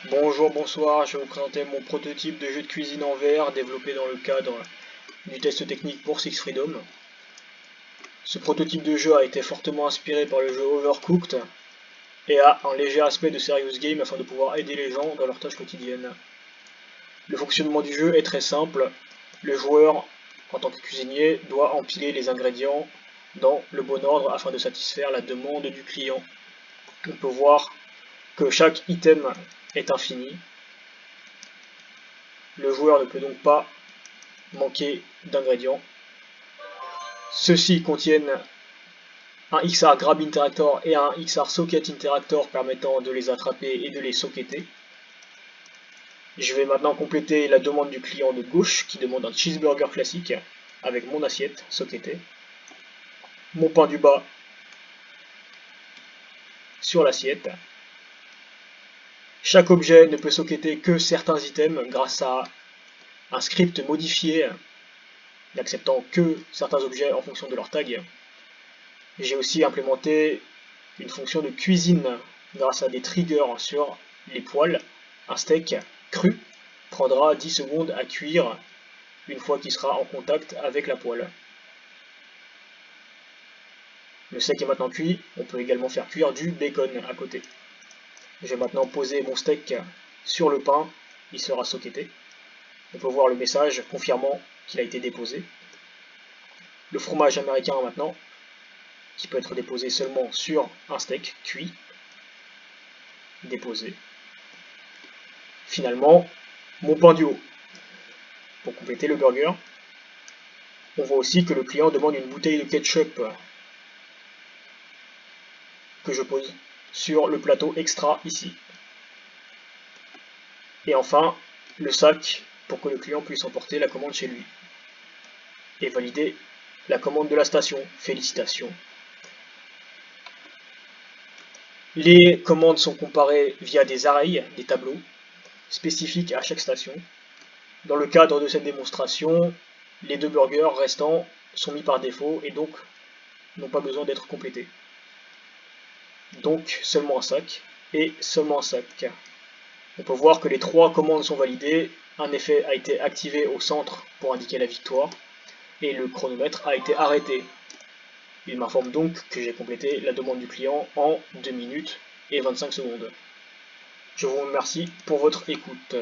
Bonjour, bonsoir, je vais vous présenter mon prototype de jeu de cuisine en VR développé dans le cadre du test technique pour Six Freedom. Ce prototype de jeu a été fortement inspiré par le jeu Overcooked et a un léger aspect de serious game afin de pouvoir aider les gens dans leurs tâches quotidiennes. Le fonctionnement du jeu est très simple, le joueur, en tant que cuisinier, doit empiler les ingrédients dans le bon ordre afin de satisfaire la demande du client. On peut voir que chaque item est infini. Le joueur ne peut donc pas manquer d'ingrédients. Ceux-ci contiennent un XR Grab Interactor et un XR Socket Interactor permettant de les attraper et de les socketer. Je vais maintenant compléter la demande du client de gauche qui demande un cheeseburger classique avec mon assiette socketée, mon pain du bas sur l'assiette. Chaque objet ne peut socketer que certains items grâce à un script modifié n'acceptant que certains objets en fonction de leur tag. J'ai aussi implémenté une fonction de cuisine grâce à des triggers sur les poêles. Un steak cru prendra 10 secondes à cuire une fois qu'il sera en contact avec la poêle. Le steak est maintenant cuit, on peut également faire cuire du bacon à côté. Je vais maintenant poser mon steak sur le pain, il sera socketé. On peut voir le message confirmant qu'il a été déposé. Le fromage américain maintenant, qui peut être déposé seulement sur un steak cuit. Déposé. Finalement, mon pain du haut. Pour compléter le burger, on voit aussi que le client demande une bouteille de ketchup que je pose sur le plateau extra ici. Et enfin, le sac pour que le client puisse emporter la commande chez lui. Et valider la commande de la station. Félicitations. Les commandes sont comparées via des arrays, des tableaux, spécifiques à chaque station. Dans le cadre de cette démonstration, les deux burgers restants sont mis par défaut et donc n'ont pas besoin d'être complétés. Donc seulement un sac et seulement un sac. On peut voir que les trois commandes sont validées, un effet a été activé au centre pour indiquer la victoire et le chronomètre a été arrêté. Il m'informe donc que j'ai complété la demande du client en 2 minutes et 25 secondes. Je vous remercie pour votre écoute.